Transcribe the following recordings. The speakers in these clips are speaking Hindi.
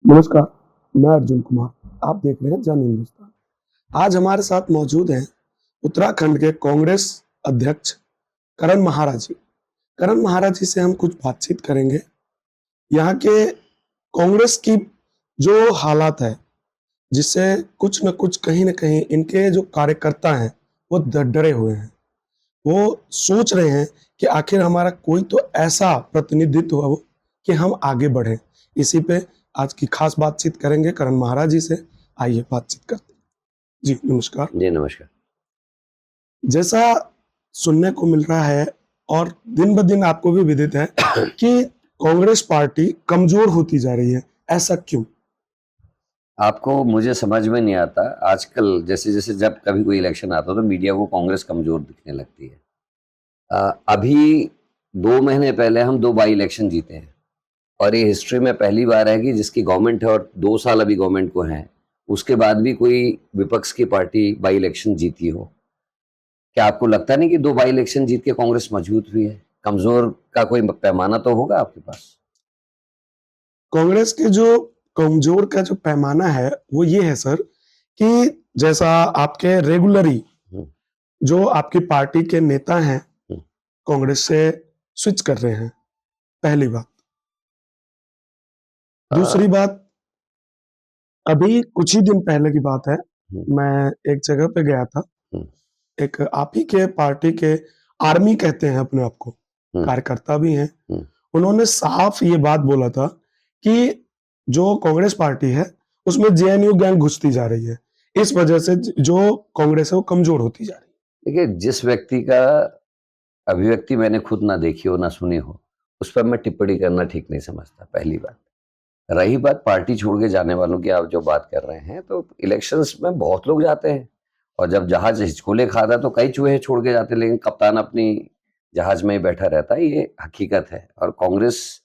नमस्कार, मैं अर्जुन कुमार। आप देख रहे हैं जन हिंदुस्तान। आज हमारे साथ मौजूद हैं उत्तराखंड के कांग्रेस अध्यक्ष करण महाराज जी। करण महाराज जी से हम कुछ बातचीत करेंगे। यहाँ के कांग्रेस की जो हालात है, जिससे कुछ न कुछ कहीं न कहीं इनके जो कार्यकर्ता हैं, वो डरे हुए हैं। वो सोच रहे हैं कि आखिर हमारा कोई तो ऐसा प्रतिनिधित्व हो कि हम आगे बढ़ें। इसी पे आज की खास बातचीत करेंगे करण महाराज जी से। आइए बातचीत करते हैं। जी नमस्कार। जी नमस्कार। जैसा सुनने को मिल रहा है और दिन ब दिन आपको भी विदित है कि कांग्रेस पार्टी कमजोर होती जा रही है, ऐसा क्यों? आपको मुझे समझ में नहीं आता। आजकल जैसे जैसे जब कभी कोई इलेक्शन आता है तो मीडिया को कांग्रेस कमजोर दिखने लगती है। अभी 2 महीने पहले हम 2 बाई इलेक्शन जीते हैं और ये हिस्ट्री में पहली बार है कि जिसकी गवर्नमेंट है और 2 साल अभी गवर्नमेंट को है, उसके बाद भी कोई विपक्ष की पार्टी बाई इलेक्शन जीती हो। क्या आपको लगता नहीं कि 2 बाई इलेक्शन जीत के कांग्रेस मजबूत हुई है? कमजोर का कोई पैमाना तो होगा आपके पास? कांग्रेस के जो कमजोर का जो पैमाना है वो ये है सर कि जैसा आपके रेगुलरी हम्म, जो आपकी पार्टी के नेता हैं हम्म, कांग्रेस से स्विच कर रहे हैं, पहली बात। आ, दूसरी बात, अभी कुछ ही दिन पहले की बात है, हम्म, मैं एक जगह पे गया था। हम्म, एक आप ही के पार्टी के आर्मी कहते हैं अपने आप को, हम्म, कार्यकर्ता भी हैं। हम्म। उन्होंने साफ ये बात बोला था कि जो कांग्रेस पार्टी है उसमें जेएनयू गैंग घुसती जा रही है, इस वजह से जो कांग्रेस है वो कमजोर होती जा रही देखिए, जिस व्यक्ति का अभिव्यक्ति मैंने खुद ना देखी हो ना सुनी हो, उस पर मैं टिप्पणी करना ठीक नहीं समझता, पहली बात। रही बात पार्टी छोड़ के जाने वालों की, आप जो बात कर रहे हैं, तो इलेक्शंस में बहुत लोग जाते हैं और जब जहाज हिचकोले खाता है तो कई चूहे छोड़ के जाते हैं, लेकिन कप्तान अपनी जहाज में ही बैठा रहता है, ये हकीकत है। और कांग्रेस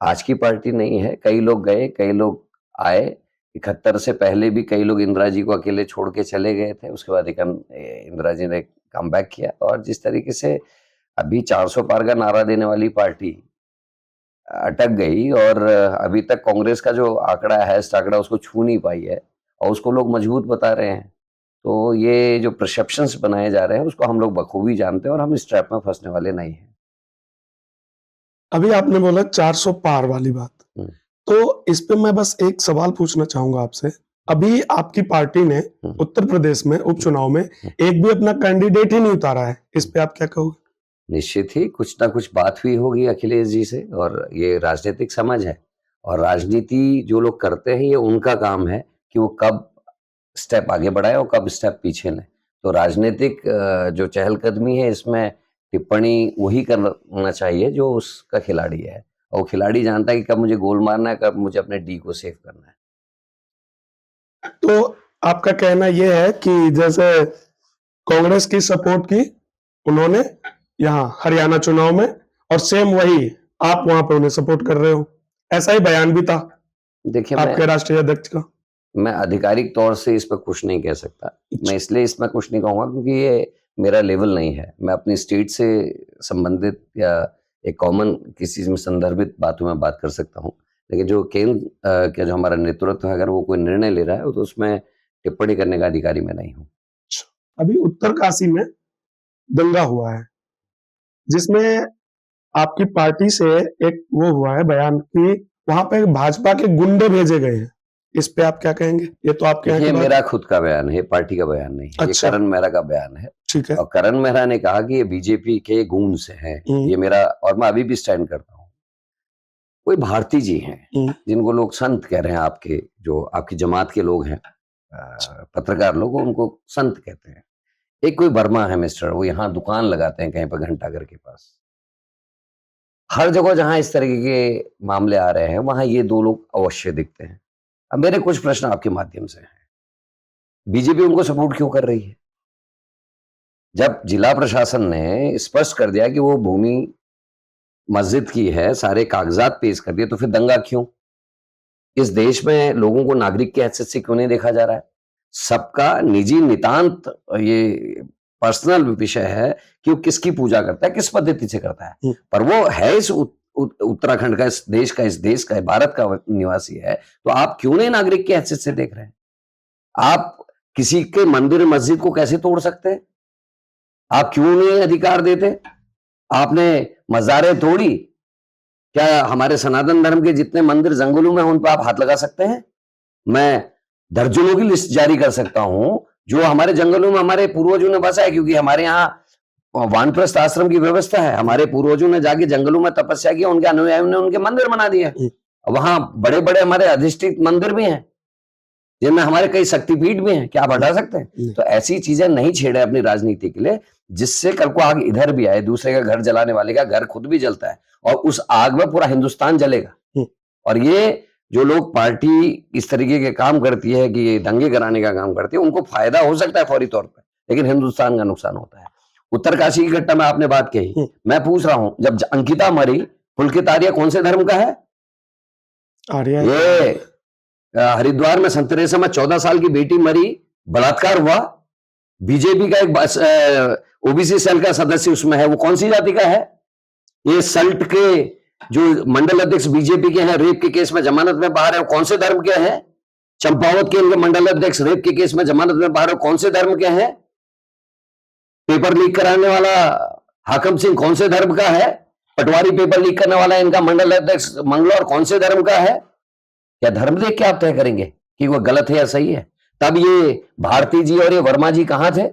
आज की पार्टी नहीं है। कई लोग गए, कई लोग आए। 71 से पहले भी कई लोग इंदिरा जी को अकेले छोड़ के चले गए थे, उसके बाद इंदिरा जी ने कमबैक किया। और जिस तरीके से अभी 400 पार का नारा देने वाली पार्टी अटक गई और अभी तक कांग्रेस का जो आंकड़ा है, हैस्ट आंकड़ा, उसको छू नहीं पाई है और उसको लोग मजबूत बता रहे हैं। तो ये जो परसेप्शंस बनाए जा रहे हैं उसको हम लोग बखूबी जानते हैं और हम इस ट्रैप में फंसने वाले नहीं हैं। है। अभी आपने बोला 400 पार वाली बात, हम्म, तो इस पे मैं बस एक सवाल पूछना चाहूंगा आपसे। अभी आपकी पार्टी ने हम्म, उत्तर प्रदेश में उपचुनाव में हम्म, एक भी अपना कैंडिडेट ही नहीं उतारा है, इस पे आप क्या कहोगे? निश्चित ही कुछ ना कुछ बात हुई होगी अखिलेश जी से, और ये राजनीतिक समझ है और राजनीति जो लोग करते हैं ये उनका काम है कि वो कब स्टेप आगे बढ़ाए और कब स्टेप पीछे लें। तो राजनीतिक जो चहलकदमी है, इसमें टिप्पणी वही करना चाहिए जो उसका खिलाड़ी है, और वो खिलाड़ी जानता है कि कब मुझे गोल मारना है, कब मुझे अपने डी को सेव करना है। तो आपका कहना यह है कि जैसे कांग्रेस की सपोर्ट की उन्होंने यहाँ हरियाणा चुनाव में, और सेम वही आप वहां पे उन्हें सपोर्ट कर रहे हो, ऐसा ही बयान भी था देखिए, आपके राष्ट्रीय अध्यक्ष का। मैं आधिकारिक तौर से इस पर कुछ नहीं कह सकता। मैं इसलिए इसमें कुछ नहीं कहूँगा क्योंकि ये मेरा लेवल नहीं है। मैं अपनी स्टेट से संबंधित या एक कॉमन किसी चीज़ में संदर्भित बातों में बात कर सकता हूँ। लेकिन जो केंद्र का जो हमारा नेतृत्व है, अगर वो कोई निर्णय ले रहा है तो उसमें टिप्पणी करने का अधिकारी मैं नहीं हूँ। अभी उत्तरकाशी में दंगा हुआ है, जिसमें आपकी पार्टी से एक वो हुआ है बयान कि वहां पे भाजपा के गुंडे भेजे गए हैं। इस पे आप क्या कहेंगे? ये तो आपके यहाँ की ये बात मेरा है। खुद का बयान है, ये पार्टी का बयान नहीं है। ये अच्छा, करण मेहरा का बयान है। ठीक है। और करण मेहरा ने कहा कि ये बीजेपी के गूंज से है। ये मेरा, और मैं अभी भी स्टैंड करता हूँ। कोई भारती जी हैं हम्म, जिनको लोग संत कह रहे हैं, आपके जो आपकी जमात के लोग हैं, पत्रकार लोग, वो उनको संत कहते हैं। एक कोई वर्मा है मिस्टर, वो यहाँ दुकान लगाते हैं कहीं पर घंटाघर के पास। हर जगह जहां इस तरीके के मामले आ रहे हैं वहां ये दो लोग अवश्य दिखते हैं। अब मेरे कुछ प्रश्न आपके माध्यम से हैं। बीजेपी उनको सपोर्ट क्यों कर रही है? जब जिला प्रशासन ने स्पष्ट कर दिया कि वो भूमि मस्जिद की है, सारे कागजात पेश कर दिए, तो फिर दंगा क्यों? इस देश में लोगों को नागरिक की हैसियत से क्यों नहीं देखा जा रहा है? सबका निजी नितांत ये पर्सनल विषय है कि वो किसकी पूजा करता है, किस पद्धति से करता है। पर वो है इस उत्तराखंड का, इस देश का भारत का निवासी है, तो आप क्यों नहीं नागरिक की हैसियत से देख रहे हैं? आप किसी के मंदिर मस्जिद को कैसे तोड़ सकते हैं? आप क्यों नहीं अधिकार देते? आपने मज़ारें तोड़ी, क्या हमारे सनातन धर्म के जितने मंदिर जंगलों में उन पर आप हाथ लगा सकते हैं? मैं दर्जनों की लिस्ट जारी कर सकता हूं जो हमारे जंगलों में हमारे पूर्वजों ने बसा है, क्योंकि हमारे यहाँ वानप्रस्थ आश्रम की व्यवस्था है। हमारे पूर्वजों ने जाके जंगलों में तपस्या किया, उनके अनुयायियों ने उनके मंदिर बना दिए। वहां बड़े बड़े हमारे अधिष्ठित मंदिर भी हैं, जिनमें हमारे कई शक्तिपीठ भी हैं। क्या आप हटा सकते हैं? तो ऐसी चीजें नहीं छेड़े अपनी राजनीति के लिए, जिससे कल को आग इधर भी आए। दूसरे का घर जलाने वाले का घर खुद भी जलता है, और उस आग में पूरा हिंदुस्तान जलेगा। और ये जो लोग पार्टी इस तरीके के काम करती है कि ये दंगे कराने का काम करती है, उनको फायदा हो सकता है फौरी तौर पर, लेकिन हिंदुस्तान का नुकसान होता है। उत्तरकाशी की घटना में आपने बात कही, मैं पूछ रहा हूं, जब अंकिता मरी, पुलकित आर्य कौन से धर्म का है? आर्य ये हरिद्वार में संत तेरेसा में 14 साल की बेटी मरी, बलात्कार हुआ, बीजेपी का एक ओबीसी सेल का सदस्य उसमें है, वो कौन सी जाति का है? ये सल्ट के जो मंडल अध्यक्ष बीजेपी के हैं, रेप के केस में जमानत में बाहर है, कौन से धर्म के हैं? चंपावत के इनके मंडल अध्यक्ष रेप के केस में जमानत में बाहर है, कौन से धर्म के हैं? पेपर लीक कराने वाला हाकम सिंह कौन से धर्म का है? पटवारी पेपर लीक करने वाला इनका मंडल अध्यक्ष मंगलौर कौन से धर्म का है? क्या धर्म देख के आप तय करेंगे कि वो गलत है या सही है? तब ये भारती जी और ये वर्मा जी कहां थे?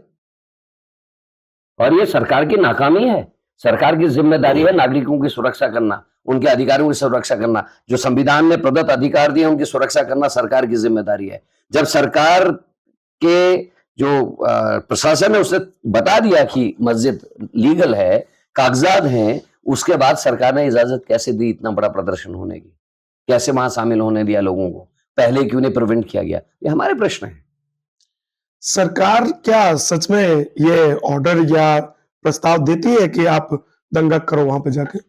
और ये सरकार की नाकामी है। सरकार की जिम्मेदारी है नागरिकों की सुरक्षा करना, उनके अधिकारों की सुरक्षा करना। जो संविधान ने प्रदत्त अधिकार दिए उनकी सुरक्षा करना सरकार की जिम्मेदारी है। जब सरकार के जो प्रशासन है उसने बता दिया कि मस्जिद लीगल है, कागजात हैं, उसके बाद सरकार ने इजाजत कैसे दी इतना बड़ा प्रदर्शन होने की? कैसे वहां शामिल होने दिया लोगों को? पहले क्यों नहीं प्रिवेंट किया गया? ये हमारे प्रश्न है। सरकार क्या सच में ये ऑर्डर या प्रस्ताव देती है कि आप दंगा करो वहां पे जाके?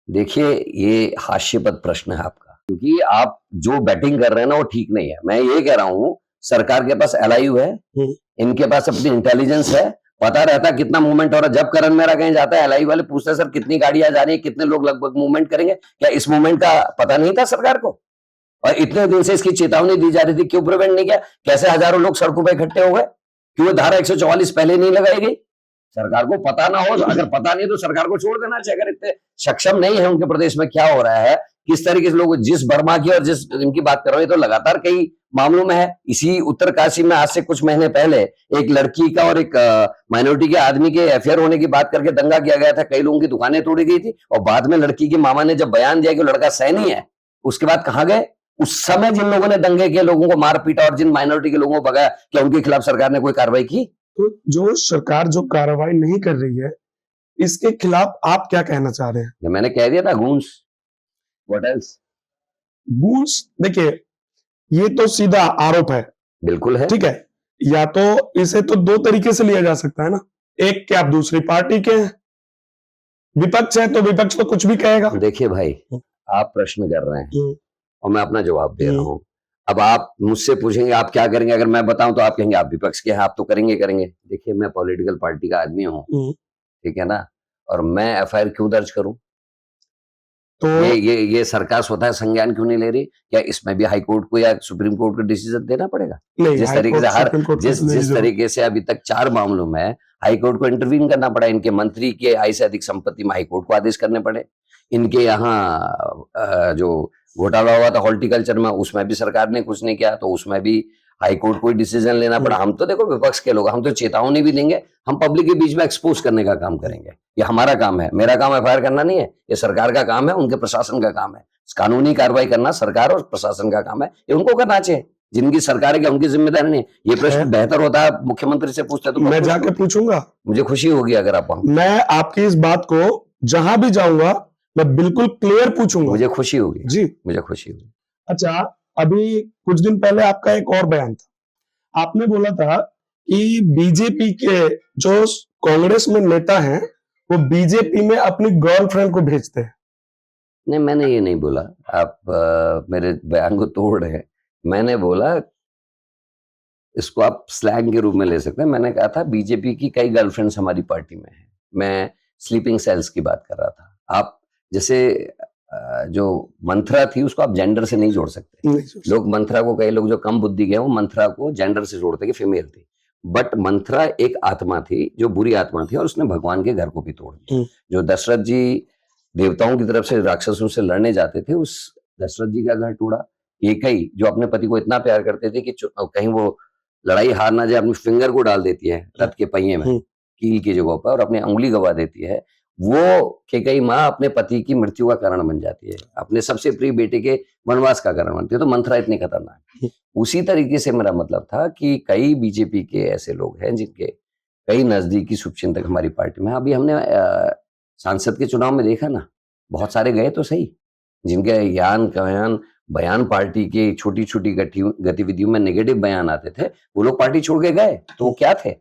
देखिए, ये हास्यास्पद प्रश्न है आपका, क्योंकि आप जो बैटिंग कर रहे हैं ना वो ठीक नहीं है। मैं ये कह रहा हूं, सरकार के पास एलआईयू है, इनके पास अपनी इंटेलिजेंस है, पता रहता है कितना मूवमेंट हो रहा है। जब करण मेहरा कहीं जाता है, एलआईयू वाले पूछते हैं सर कितनी गाड़ियां जा रही है, कितने लोग लगभग मूवमेंट करेंगे? क्या इस मूवमेंट का पता नहीं था सरकार को? और इतने दिन से इसकी चेतावनी दी जा रही थी, क्यों प्रिवेंट नहीं किया? कैसे हजारों लोग सड़कों पर इकट्ठे हो गए? क्यों धारा 144 पहले नहीं लगाई गई? सरकार को पता ना हो, अगर पता नहीं तो सरकार को छोड़ देना चाहिए। अगर इतने सक्षम नहीं है उनके प्रदेश में क्या हो रहा है, किस तरीके से लोग, जिस वर्मा की और जिस इनकी बात कर रहे हैं, तो लगातार कई मामलों में है। इसी उत्तरकाशी में आज से कुछ महीने पहले एक लड़की का और एक माइनॉरिटी के आदमी के अफेयर होने की बात करके दंगा किया गया था, कई लोगों की दुकानें तोड़ी गई थी, और बाद में लड़की की मामा ने जब बयान दिया कि लड़का सैनी है, उसके बाद कहां गए? उस समय जिन लोगों ने दंगे किए, लोगों को मार पीटा और जिन माइनॉरिटी के लोगों को भगाया, क्या उनके खिलाफ सरकार ने कोई कार्रवाई की? तो जो सरकार जो कार्रवाई नहीं कर रही है, इसके खिलाफ आप क्या कहना चाह रहे हैं? मैंने कह दिया था, गूंस, व्हाट एल्स? गूंस, देखिए ये तो सीधा आरोप है, बिल्कुल है। ठीक है। या तो इसे तो दो तरीके से लिया जा सकता है ना, एक कि आप दूसरी पार्टी के हैं, विपक्ष है तो विपक्ष तो कुछ भी कहेगा। देखिए भाई, आप प्रश्न कर रहे हैं और मैं अपना जवाब दे रहा हूं। अब आप मुझसे पूछेंगे आप क्या करेंगे, अगर मैं बताऊं तो आप कहेंगे आप विपक्ष के हैं, आप तो करेंगे। देखिए, मैं पॉलिटिकल पार्टी का आदमी हूं, ठीक है ना, और मैं एफआईआर क्यों दर्ज करूं? तो ये सरकार स्वतः संज्ञान क्यों नहीं ले रही? क्या इसमें भी हाई कोर्ट को या सुप्रीम कोर्ट को डिसीजन देना पड़ेगा? जिस तरीके से जिस तरीके से अभी तक 4 मामलों में हाई कोर्ट को इंटरवीन करना पड़ा, इनके मंत्री के आय से अधिक संपत्ति में हाई कोर्ट को आदेश करने पड़े, इनके यहाँ जो घोटाला हुआ था हॉर्टिकल्चर में, उसमें भी सरकार ने कुछ नहीं किया, तो उसमें भी हाई कोर्ट को डिसीजन लेना पड़ा। हम तो देखो विपक्ष के लोग, हम तो चेतावनी भी देंगे, हम पब्लिक के बीच में एक्सपोज करने का काम करेंगे। ये हमारा काम है, मेरा काम एफआईआर करना नहीं है, ये सरकार का काम है, उनके प्रशासन का काम है। कानूनी कार्रवाई करना सरकार और प्रशासन का काम है, ये उनको करना चाहिए। जिनकी सरकार है उनकी जिम्मेदारी नहीं। ये प्रश्न बेहतर होता है मुख्यमंत्री से पूछते तो मैं जाके पूछूंगा, मुझे खुशी होगी अगर आप। मैं आपकी इस बात को जहां भी जाऊंगा मैं बिल्कुल क्लियर पूछूंगा, मुझे खुशी होगी जी, मुझे खुशी होगी। अच्छा, अभी कुछ दिन पहले आपका एक और बयान था, आपने बोला था कि बीजेपी के जो कांग्रेस में नेता हैं वो बीजेपी में अपनी गर्लफ्रेंड को भेजते हैं। नहीं, मैंने ये नहीं बोला, आप मेरे बयान को तोड़ रहे हैं। मैंने बोला, इसको आप स्लैंग के रूप में ले सकते हैं, मैंने कहा था बीजेपी की कई गर्लफ्रेंड्स हमारी पार्टी में है। मैं स्लीपिंग सेल्स की बात कर रहा था। आप जैसे जो मंत्रा थी उसको आप जेंडर से नहीं जोड़ सकते। नहीं सोच लोग मंत्रा को, कई लोग जो कम बुद्धि के हैं वो मंत्रा को जेंडर से जोड़ते कि फीमेल थी, बट मंत्रा एक आत्मा थी जो बुरी आत्मा थी और उसने भगवान के घर को भी तोड़ दिया। जो दशरथ जी देवताओं की तरफ से राक्षसों से लड़ने जाते थे, उस दशरथ जी का घर टूटा। कैकई जो अपने पति को इतना प्यार करते थे कि कहीं वो लड़ाई हार ना जाए, अपनी फिंगर को डाल देती है रथ के पहिए में कील की जगह पर और अपनी उंगली गवा देती है। वो कैकई माँ अपने पति की मृत्यु का कारण बन जाती है, अपने सबसे प्रिय बेटे के वनवास का कारण बनती है। तो मंत्रा इतनी खतरनाक। उसी तरीके से मेरा मतलब था कि कई बीजेपी के ऐसे लोग हैं जिनके कई नजदीकी शुभचिंतक हमारी पार्टी में। अभी हमने सांसद के चुनाव में देखा ना, बहुत सारे गए तो सही, जिनके बयान पार्टी के छोटी छोटी गतिविधियों में नेगेटिव बयान आते थे, वो लोग पार्टी छोड़ के गए। तो वो क्या थे?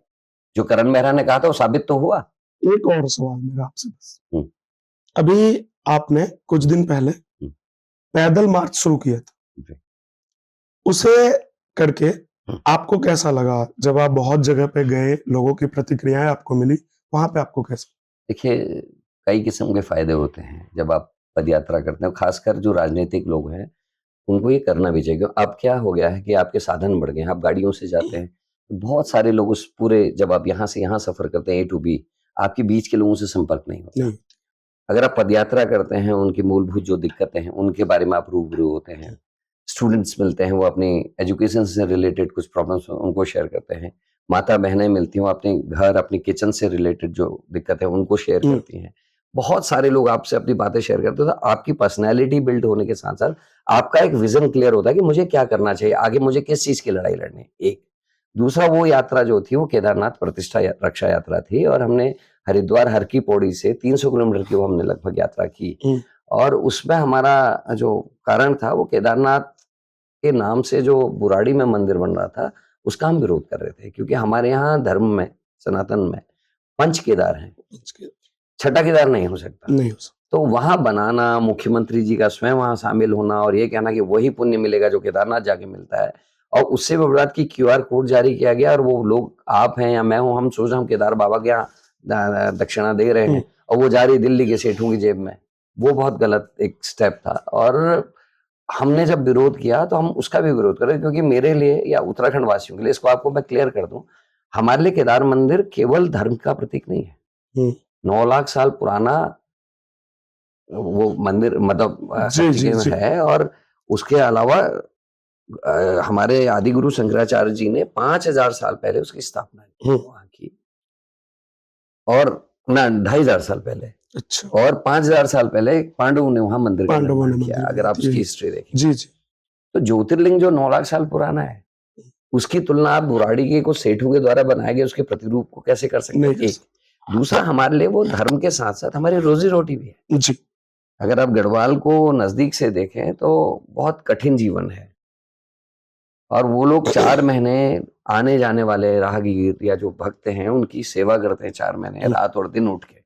जो करण मेहरा ने कहा था वो साबित तो हुआ। एक और सवाल मेरा आपसे बस, अभी आपने कुछ दिन पहले पैदल मार्च शुरू किया था, उसे करके आपको कैसा लगा? जब आप बहुत जगह पे गए, लोगों की प्रतिक्रियाएं आपको मिली, वहां पे आपको कैसा? देखिए, कई किस्म के फायदे होते हैं जब आप पद यात्रा करते हैं, खासकर जो राजनीतिक लोग हैं उनको ये करना भी चाहिए। अब क्या हो गया है कि आपके साधन बढ़ गए हैं, आप गाड़ियों से जाते हैं, बहुत सारे लोग उस पूरे, जब आप यहाँ से यहाँ सफर करते हैं A to B, आपके बीच के लोगों से संपर्क नहीं होता। अगर आप पदयात्रा करते हैं, उनकी मूलभूत जो दिक्कतें हैं उनके बारे में आप रूबरू होते हैं, स्टूडेंट्स मिलते हैं, वो अपनी एजुकेशन से रिलेटेड कुछ प्रॉब्लम्स उनको शेयर करते हैं, माता बहनें मिलती हैं, अपने घर, अपनी किचन से रिलेटेड जो दिक्कत है उनको शेयर करती हैं। बहुत सारे लोग आपसे अपनी बातें शेयर करते हैं। तो आपकी पर्सनैलिटी बिल्ड होने के साथ साथ आपका एक विजन क्लियर होता है कि मुझे क्या करना चाहिए, आगे मुझे किस चीज की लड़ाई लड़नी है। एक दूसरा, वो यात्रा जो थी वो केदारनाथ प्रतिष्ठा रक्षा यात्रा थी और हमने हरिद्वार हर की पौड़ी से 300 किलोमीटर की वो हमने लगभग यात्रा की। और उसमें हमारा जो कारण था वो केदारनाथ के नाम से जो बुराड़ी में मंदिर बन रहा था उसका हम विरोध कर रहे थे, क्योंकि हमारे यहाँ धर्म में, सनातन में पंच केदार हैं, छठा केदार नहीं हो सकता। तो वहां बनाना, मुख्यमंत्री जी का स्वयं वहां शामिल होना और ये कहना कि वही पुण्य मिलेगा जो केदारनाथ जाके मिलता है, और उससे भी बात की QR कोड जारी किया गया और वो लोग, आप हैं या मैं हूं, हम सोच रहे हम केदार बाबा के यहाँ दक्षिणा दे रहे हैं और वो जा रही दिल्ली के सेठों की जेब में। वो बहुत गलत एक स्टेप था और हमने जब विरोध किया तो हम उसका भी विरोध कर रहे, क्योंकि मेरे लिए या उत्तराखंड वासियों के लिए, इसको आपको मैं क्लियर कर दूं, हमारे लिए केदार मंदिर केवल धर्म का प्रतीक नहीं है। 9 लाख साल पुराना वो मंदिर, मतलब शक्ति है। और उसके अलावा हमारे आदि गुरु शंकराचार्य जी ने 5000 साल पहले उसकी स्थापना की वहां की, और ना 2500 साल पहले, अच्छा, और 5000 साल पहले पांडवों ने वहां मंदिर का निर्माण किया। अगर आप उसकी हिस्ट्री देखें जी जी, तो ज्योतिर्लिंग जो 9 लाख साल पुराना है उसकी तुलना आप बुराड़ी के कुछ सेठों के द्वारा बनाए गए उसके प्रतिरूप को कैसे कर सकते हैं? दूसरा, हमारे लिए वो धर्म के साथ साथ हमारी रोजी रोटी भी है जी। अगर आप गढ़वाल को नजदीक से देखें तो बहुत कठिन जीवन है, और वो लोग 4 महीने आने जाने वाले राहगीर या जो भक्त हैं उनकी सेवा करते हैं 4 महीने रात और दिन उठ के,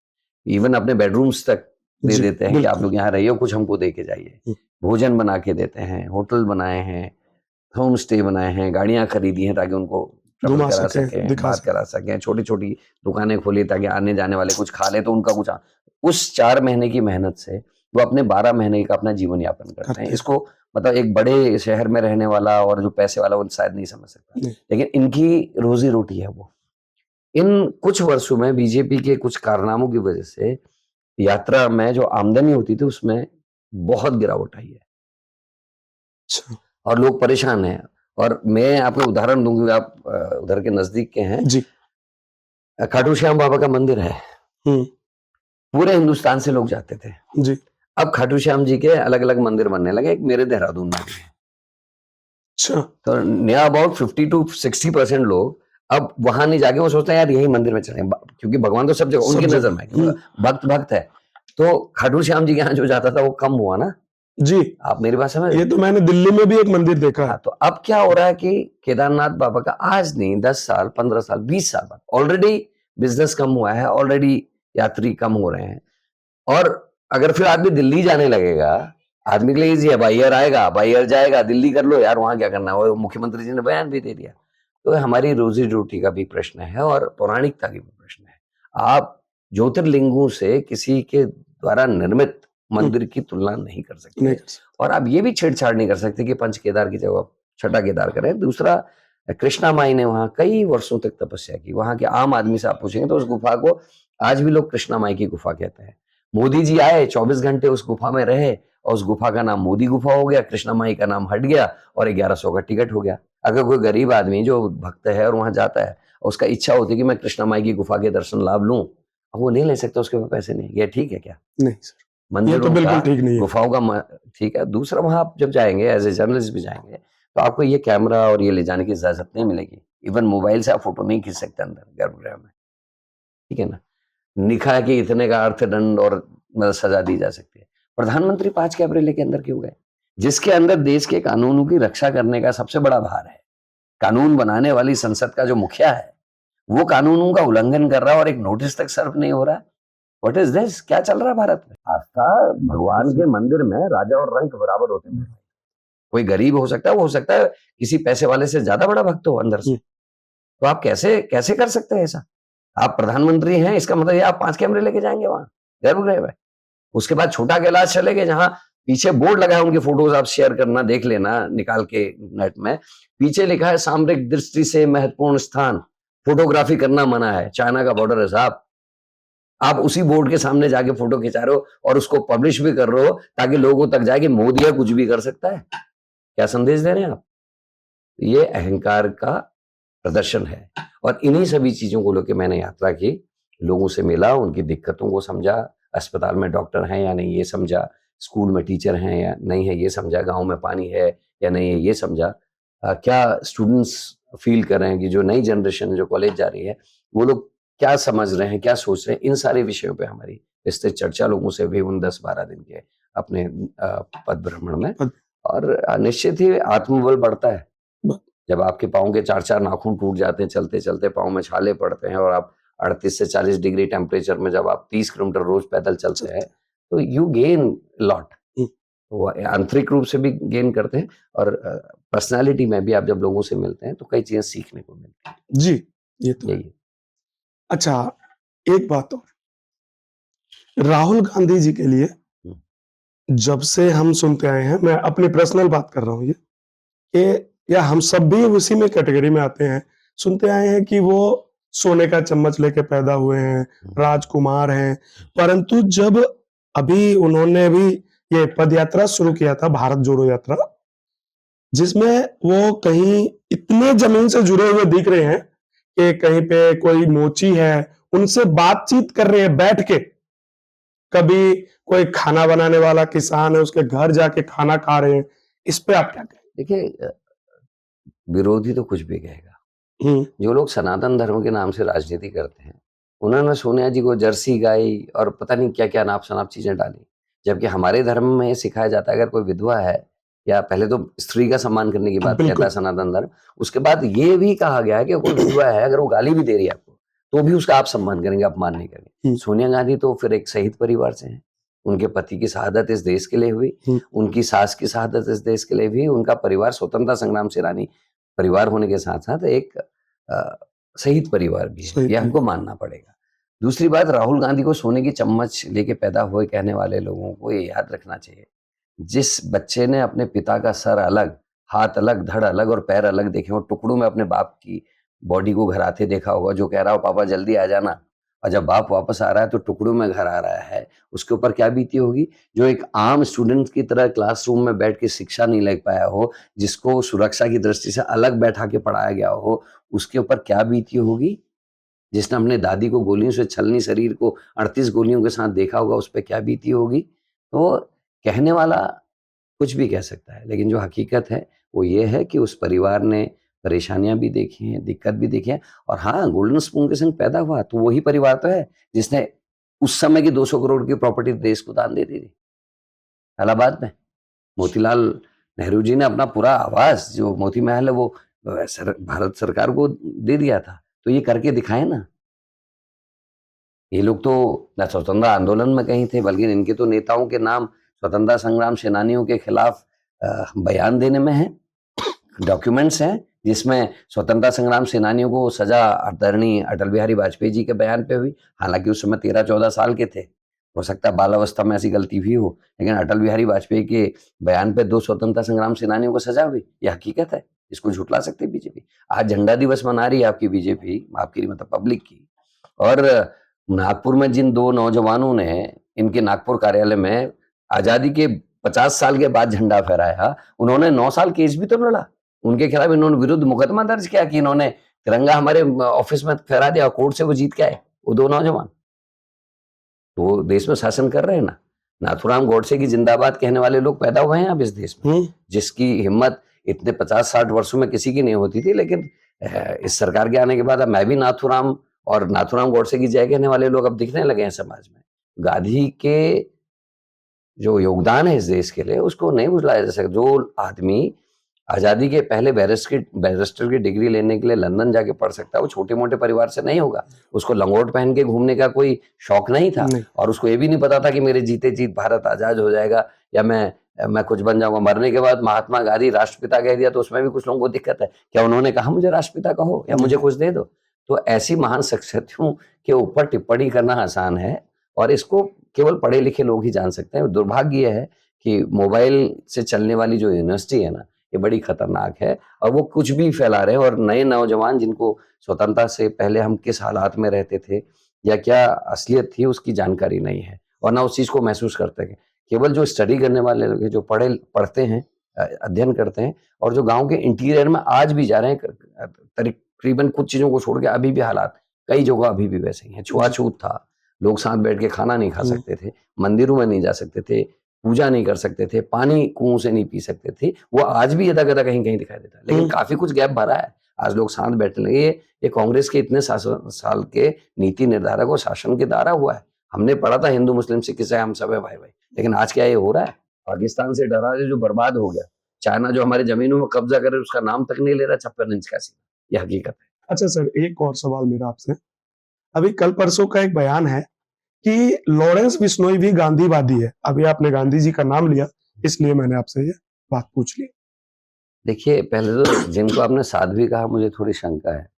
इवन अपने बेडरूम्स तक दे देते हैं कि आप लोग यहाँ रहिए, कुछ हमको दे के जाइए। भोजन बना के देते हैं, होटल बनाए हैं, होम स्टे बनाए हैं, गाड़ियां खरीदी हैं ताकि उनको ट्रैवल करा सकें, बात करा सकें, छोटी छोटी दुकानें खोली ताकि आने जाने वाले कुछ खा ले तो उनका कुछ। उस 4 महीने की मेहनत से वो अपने 12 महीने का अपना जीवन यापन करते हैं। इसको मतलब एक बड़े शहर में रहने वाला और जो पैसे वाला वो शायद नहीं समझ सकता, लेकिन इनकी रोजी रोटी है वो। इन कुछ वर्षों में बीजेपी के कुछ कारनामों की वजह से यात्रा में जो आमदनी होती थी उसमें बहुत गिरावट आई है और लोग परेशान हैं। और मैं आपको उदाहरण दूंगी, आप उधर के नजदीक के हैं जी, खाटू श्याम बाबा का मंदिर है, पूरे हिंदुस्तान से लोग जाते थे जी। अब खाटू श्याम जी के अलग अलग मंदिर बनने लगे, एक मेरे देहरादून में है। अच्छा, तो नियर अबाउट 50 to 60% लोग अब वहां नहीं जाके वो सोचते हैं यार यही मंदिर में चले, क्योंकि भगवान तो सब जगह उनकी नजर में भक्त भक्त है। तो खाटू श्याम जी के यहाँ जो जाता था वो कम हुआ ना जी, आप मेरी बात समझ? ये तो मैंने दिल्ली में भी एक मंदिर देखा है। तो अब क्या हो रहा है कि केदारनाथ बाबा का आज नहीं 10 साल 15 साल 20 साल बाद ऑलरेडी बिजनेस कम हुआ है, ऑलरेडी यात्री कम हो रहे हैं। और अगर फिर आदमी दिल्ली जाने लगेगा, आदमी के लिए इजी है, बाई एयर आएगा, बाई एयर जाएगा, दिल्ली कर लो यार, वहां क्या करना है, वो मुख्यमंत्री जी ने बयान भी दे दिया। तो हमारी रोजी रोटी का भी प्रश्न है और पौराणिकता की भी प्रश्न है। आप ज्योतिर्लिंगों से किसी के द्वारा निर्मित मंदिर की तुलना नहीं कर सकते। नहीं कर सकते। और आप ये भी छेड़छाड़ नहीं कर सकते कि पंच केदार की जगह आप छठा केदार करें। दूसरा, कृष्णा माई ने वहां कई वर्षों तक तपस्या की। वहां के आम आदमी से आप पूछेंगे तो उस गुफा को आज भी लोग कृष्णा माई की गुफा कहते हैं। मोदी जी आए, 24 घंटे उस गुफा में रहे और उस गुफा का नाम मोदी गुफा हो गया, कृष्णा माई का नाम हट गया और 1100 का टिकट हो गया। अगर कोई गरीब आदमी जो भक्त है और वहां जाता है, उसका इच्छा होती है कि मैं कृष्णा माई की गुफा के दर्शन लाभ लूं, वो नहीं ले सकता, उसके पास पैसे नहीं। ये ठीक है क्या? नहीं सर, ये तो मंदिरों बिल्कुल का, ठीक नहीं है। गुफाओं का ठीक है। दूसरा, वहां आप जब जाएंगे एज ए जर्नलिस्ट भी जाएंगे तो आपको ये कैमरा और ये ले जाने की इजाजत नहीं मिलेगी। इवन मोबाइल से आप फोटो नहीं खींच सकते अंदर गर्भगृह में, ठीक है ना। लिखा है कि इतने का अर्थदंड और मतलब सजा दी जा सकती है। प्रधानमंत्री 5 कैमरे लेके अंदर क्यों गए? जिसके अंदर देश के कानूनों की रक्षा करने का सबसे बड़ा भार है, कानून बनाने वाली संसद का जो मुखिया है, वो कानूनों का उल्लंघन कर रहा है और एक नोटिस तक सर्व नहीं हो रहा है। What is this? क्या चल रहा है भारत में? आस्था, भगवान के मंदिर में राजा और रंक बराबर होते हैं। कोई गरीब हो सकता है, वो हो सकता है किसी पैसे वाले से ज्यादा बड़ा भक्त हो अंदर से। तो आप कैसे कैसे कर सकते हैं ऐसा? आप प्रधानमंत्री हैं, इसका मतलब ये आप 5 कैमरे लेके जाएंगे वहां गर्भगृह में। उसके बाद छोटा कैलाश चले गए, जहां पीछे बोर्ड लगा है, उनकी फोटोज आप शेयर करना, देख लेना निकाल के नेट में। पीछे लिखा है सामरिक दृष्टि से महत्वपूर्ण स्थान, फोटोग्राफी करना मना है। चाइना का बॉर्डर है साहब। आप उसी बोर्ड के सामने जाके फोटो खिंचा रहे हो और उसको पब्लिश भी कर रहे हो ताकि लोगों तक जाए कि मोदी कुछ भी कर सकता है। क्या संदेश दे रहे हैं आप? ये अहंकार का प्रदर्शन है। और इन्हीं सभी चीजों को लेकर मैंने यात्रा की, लोगों से मिला, उनकी दिक्कतों को समझा, अस्पताल में डॉक्टर हैं या नहीं ये समझा, स्कूल में टीचर हैं या नहीं है ये समझा, गांव में पानी है या नहीं है ये समझा, क्या स्टूडेंट्स फील कर रहे हैं कि जो नई जनरेशन जो कॉलेज जा रही है वो लोग क्या समझ रहे हैं, क्या सोच रहे हैं। इन सारे विषयों पे हमारी विस्तृत चर्चा लोगों से भी उन 10-12 दिन के अपने पद भ्रमण में। और निश्चित ही आत्मबल बढ़ता है जब आपके पाँव के 4-4 नाखून टूट जाते हैं, चलते चलते पाँव में छाले पड़ते हैं और आप 38 से 40 डिग्री टेम्परेचर में जब आप 30 किलोमीटर रोज पैदल चलते हैं तो यू गेन लॉट। वो आंतरिक रूप से भी गेन करते हैं और पर्सनालिटी में भी आप जब लोगों से मिलते हैं तो कई चीजें सीखने को मिलती हैं। जी, ये तो यही। अच्छा, एक बात और, राहुल गांधी जी के लिए जब से हम सुनते आए हैं, मैं अपनी पर्सनल बात कर रहा हूँ ये या हम सब भी उसी में कैटेगरी में आते हैं, सुनते आए हैं कि वो सोने का चम्मच लेके पैदा हुए हैं, राजकुमार हैं। परंतु जब अभी उन्होंने भी ये पद यात्रा शुरू किया था, भारत जोड़ो यात्रा, जिसमें वो कहीं इतने जमीन से जुड़े हुए दिख रहे हैं कि कहीं पे कोई मोची है, उनसे बातचीत कर रहे हैं बैठ के। कभी कोई खाना बनाने वाला किसान है, उसके घर जाके खाना खा रहे हैं। इस पे आप क्या कहें? देखिए, विरोधी तो कुछ भी कहेगा। जो लोग सनातन धर्म के नाम से राजनीति करते हैं, उन्होंने सोनिया जी को जर्सी गाय और पता नहीं क्या क्या नाप शनाप चीजें डाली। जबकि हमारे धर्म में सिखाया जाता है अगर कोई विधवा है, या पहले तो स्त्री का सम्मान करने की बात कहता है सनातन धर्म, उसके बाद ये भी कहा गया है कि कोई विधवा है अगर वो गाली भी दे रही है आपको तो भी उसका आप सम्मान करेंगे, अपमान नहीं करेंगे। सोनिया गांधी तो फिर एक शहीद परिवार से हैं। उनके पति की शहादत इस देश के लिए हुई, उनकी सास की शहादत इस देश के लिए भी, उनका परिवार स्वतंत्रता संग्राम सेनानी परिवार होने के साथ साथ एक शहीद परिवार भी है, ये हमको मानना पड़ेगा। दूसरी बात, राहुल गांधी को सोने की चम्मच लेके पैदा हुए कहने वाले लोगों को ये याद रखना चाहिए, जिस बच्चे ने अपने पिता का सर अलग, हाथ अलग, धड़ अलग और पैर अलग देखे हो, टुकड़ों में अपने बाप की बॉडी को घर आते देखा होगा, जो कह रहा हो पापा जल्दी आ जाना, और जब बाप वापस आ रहा है तो टुकड़ों में घर आ रहा है, उसके ऊपर क्या बीती होगी। जो एक आम स्टूडेंट की तरह क्लासरूम में बैठ के शिक्षा नहीं ले पाया हो, जिसको सुरक्षा की दृष्टि से अलग बैठा के पढ़ाया गया हो, उसके ऊपर क्या बीती होगी। जिसने अपने दादी को गोलियों से छलनी शरीर को 38 गोलियों के साथ देखा होगा, उस पर क्या बीती होगी। तो कहने वाला कुछ भी कह सकता है, लेकिन जो हकीकत है वो ये है कि उस परिवार ने परेशानियां भी देखी हैं, दिक्कत भी देखी है। और हाँ, गोल्डन स्पून के संग पैदा हुआ तो वही परिवार तो है जिसने उस समय की 200 करोड़ की प्रॉपर्टी देश को दान दे दी थी इलाहाबाद में। मोतीलाल नेहरू जी ने अपना पूरा आवास जो मोती महल है वो भारत सरकार को दे दिया था। तो ये करके दिखाए ना। ये लोग तो न स्वतंत्रता आंदोलन में कहीं थे, बल्कि इनके तो नेताओं के नाम स्वतंत्रता संग्राम सेनानियों के खिलाफ बयान देने में है। डॉक्यूमेंट्स हैं जिसमें स्वतंत्रता संग्राम सेनानियों को सजा आदरणीय अटल बिहारी वाजपेयी जी के बयान पे हुई। हालांकि उस समय 13-14 साल के थे, हो सकता है बाल अवस्था में ऐसी गलती भी हो, लेकिन अटल बिहारी वाजपेयी के बयान पे 2 स्वतंत्रता संग्राम सेनानियों को सजा हुई, ये हकीकत है, इसको झुठला सकती है बीजेपी। आज झंडा दिवस मना रही है आपकी बीजेपी, आपकी मतलब पब्लिक की, और नागपुर में जिन 2 नौजवानों ने इनके नागपुर कार्यालय में आजादी के 50 साल के बाद झंडा फहराया, उन्होंने 9 साल केस भी तो लड़ा। उनके खिलाफ इन्होंने विरुद्ध मुकदमा दर्ज किया कि इन्होंने तिरंगा हमारे ऑफिस में फहरा दिया, कोर्ट से वो जीत के आए, वो 2 नौजवान। तो वो देश में शासन कर रहे हैं ना। नाथूराम गोडसे की जिंदाबाद कहने वाले लोग पैदा हुए हैं अब इस देश में, जिसकी हिम्मत इतने 50-60 वर्षों में किसी की नहीं होती थी, लेकिन इस सरकार के आने के बाद अब मैं भी नाथूराम और नाथूराम गोडसे की जय कहने वाले लोग अब दिखने लगे हैं समाज में। गांधी के जो योगदान है इस देश के लिए, उसको नहीं भुलाया जा सकता। जो आदमी आजादी के पहले बैरिस्टर की डिग्री लेने के लिए लंदन जाके पढ़ सकता है, वो छोटे मोटे परिवार से नहीं होगा। उसको लंगोट पहन के घूमने का कोई शौक नहीं था, और उसको ये भी नहीं पता था कि मेरे जीते जीत भारत आजाद हो जाएगा या मैं कुछ बन जाऊंगा। मरने के बाद महात्मा गांधी राष्ट्रपिता कह दिया तो उसमें भी कुछ लोगों को दिक्कत है। क्या उन्होंने कहा मुझे राष्ट्रपिता कहो या मुझे कुछ दे दो? तो ऐसी महान शख्सियतों के ऊपर टिप्पणी करना आसान है, और इसको केवल पढ़े लिखे लोग ही जान सकते हैं। दुर्भाग्य यह है कि मोबाइल से चलने वाली जो यूनिवर्सिटी है ना, ये बड़ी खतरनाक है, और वो कुछ भी फैला रहे हैं। और नए नौजवान जिनको स्वतंत्रता से पहले हम किस हालात में रहते थे या क्या असलियत थी उसकी जानकारी नहीं है, और ना उस चीज को महसूस करते हैं। केवल जो स्टडी करने वाले लोग हैं, जो पढ़ते हैं, अध्ययन करते हैं, और जो गांव के इंटीरियर में आज भी जा रहे हैं, तकरीबन कुछ चीजों को छोड़ के अभी भी हालात कई जगह अभी भी वैसे ही है। छुआछूत था, लोग साथ बैठ के खाना नहीं खा सकते थे, मंदिरों में नहीं जा सकते थे, पूजा नहीं कर सकते थे, पानी कुओं से नहीं पी सकते थे। वो आज भी यदा-कदा कहीं-कहीं दिखाई देता है, लेकिन काफी कुछ गैप भरा है। आज लोग साथ बैठने लगे। ये कांग्रेस के इतने साल के नीति निर्धारक और शासन के द्वारा हुआ है। हमने पढ़ा था हिंदू मुस्लिम सिख ईसाई हम सब है भाई-भाई, लेकिन आज क्या ये हो रहा है? पाकिस्तान से डरा है जो बर्बाद हो गया, चाइना जो हमारे जमीनों में कब्जा करे उसका नाम तक नहीं ले रहा 56 इंच का सीना, ये हकीकत है। अच्छा सर, एक और सवाल मेरा आपसे। अभी कल परसों का एक बयान है कि लॉरेंस बिश्नोई भी गांधीवादी है। अभी आपने गांधी जी का नाम लिया, इसलिए मैंने आपसे ये बात पूछ ली। देखिए, पहले तो जिनको आपने साध्वी कहा मुझे थोड़ी शंका है,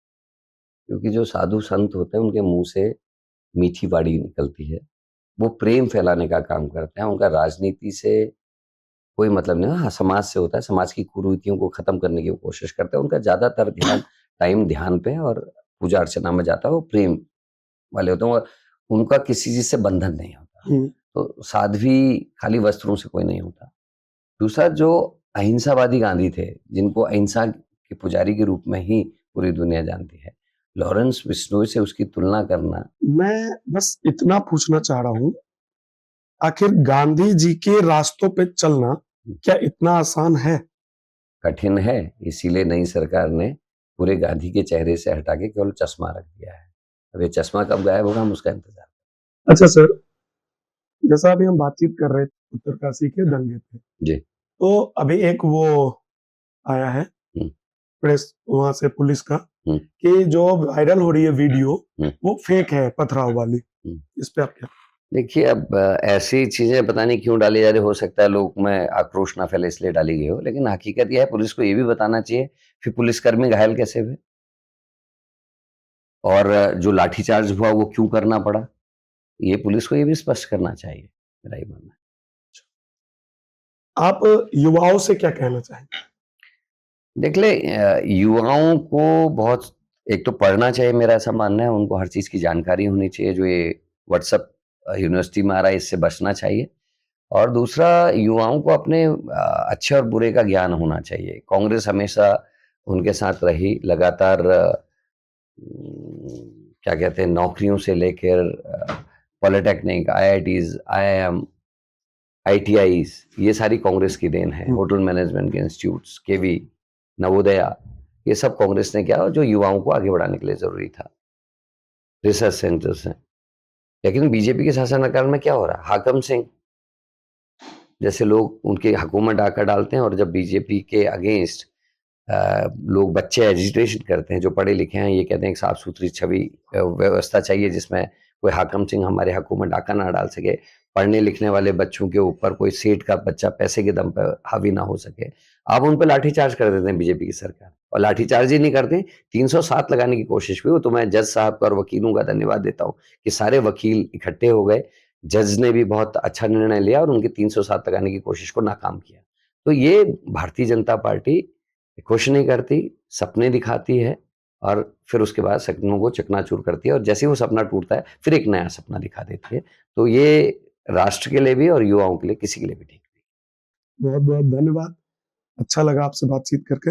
क्योंकि जो साधु संत होते हैं उनके मुंह से मीठी वाणी निकलती है। वो प्रेम फैलाने का काम करते हैं, उनका राजनीति से कोई मतलब नहीं है। हाँ, समाज से होता है, समाज की कुरीतियों को खत्म करने की वो कोशिश करते हैं। उनका ज्यादातर ध्यान पे और पूजा अर्चना में जाता है। वो प्रेम वाले होते हैं, और उनका किसी चीज से बंधन नहीं होता। तो साध्वी खाली वस्त्रों से कोई नहीं होता। दूसरा, जो अहिंसावादी गांधी थे, जिनको अहिंसा के पुजारी के रूप में ही पूरी दुनिया जानती है, लॉरेंस बिश्नोई से उसकी तुलना करना। मैं बस इतना पूछना चाह रहा हूँ, आखिर गांधी जी के रास्तों पे चलना क्या इतना आसान है? कठिन है, इसीलिए नई सरकार ने पूरे गांधी के चेहरे से हटा के केवल चश्मा रख दिया है। अब ये चश्मा कब गायब होगा, हम उसका इंतजार। अच्छा सर, जैसा अभी हम बातचीत कर रहे थे उत्तरकाशी के दंगे पे, जी। तो अभी एक वो आया है प्रेस वहां से पुलिस का कि जो वायरल हो रही है वीडियो वो फेक है, पथराव वाली। इस पे आप क्या? देखिए, अब ऐसी चीजें पता नहीं क्यों डाली जा रही, हो सकता है लोग में आक्रोश ना फैले इसलिए डाली गई हो, लेकिन हकीकत यह है पुलिस को ये भी बताना चाहिए फिर पुलिसकर्मी घायल कैसे हुए, और जो लाठीचार्ज हुआ वो क्यों करना पड़ा, ये पुलिस को ये भी स्पष्ट करना चाहिए, मेरा ये मानना है। आप युवाओं से क्या कहना चाहेंगे? देख ले, युवाओं को बहुत एक तो पढ़ना चाहिए, मेरा ऐसा मानना है। उनको हर चीज की जानकारी होनी चाहिए। जो ये व्हाट्सएप यूनिवर्सिटी में आ रहा है इससे बचना चाहिए। और दूसरा, युवाओं को अपने अच्छे और बुरे का ज्ञान होना चाहिए। कांग्रेस हमेशा उनके साथ रही, लगातार क्या कहते हैं, नौकरियों से लेकर पॉलिटेक्निक, आईआईटीज, आईआईएम, आईटीआईज, ये सारी कांग्रेस की देन है। होटल मैनेजमेंट के इंस्टीट्यूट्स, केवी, नवोदया, ये सब कांग्रेस ने किया, जो युवाओं को आगे बढ़ाने के लिए जरूरी था। रिसर्च सेंटर्स हैं। लेकिन बीजेपी के शासनकाल में क्या हो रहा है, हाकम सिंह जैसे लोग उनके हुकूमत आकर डालते हैं, और जब बीजेपी के अगेंस्ट लोग, बच्चे एजिटेशन करते हैं जो पढ़े लिखे हैं, ये कहते हैं कि साफ सुथरी छवि व्यवस्था चाहिए जिसमें कोई हाकम सिंह हमारे हुकूमत डाका ना डाल सके, पढ़ने लिखने वाले बच्चों के ऊपर कोई सेठ का बच्चा पैसे के दम पर हावी ना हो सके। आप उन पर लाठीचार्ज कर देते हैं बीजेपी की सरकार, और लाठीचार्ज ही नहीं करते, 307 लगाने की कोशिश हुई। तो मैं जज साहब का और वकीलों का धन्यवाद देता हूँ कि सारे वकील इकट्ठे हो गए, जज ने भी बहुत अच्छा निर्णय लिया और उनके 307 लगाने की कोशिश को नाकाम किया। तो ये भारतीय जनता पार्टी खुश नहीं करती, सपने दिखाती है और फिर उसके बाद सपनों को चकनाचूर करती है और जैसे ही वो सपना टूटता है फिर एक नया सपना दिखा देती है। तो ये राष्ट्र के लिए भी और युवाओं के लिए किसी के लिए भी ठीक नहीं। बहुत बहुत धन्यवाद। अच्छा लगा आपसे बातचीत करके।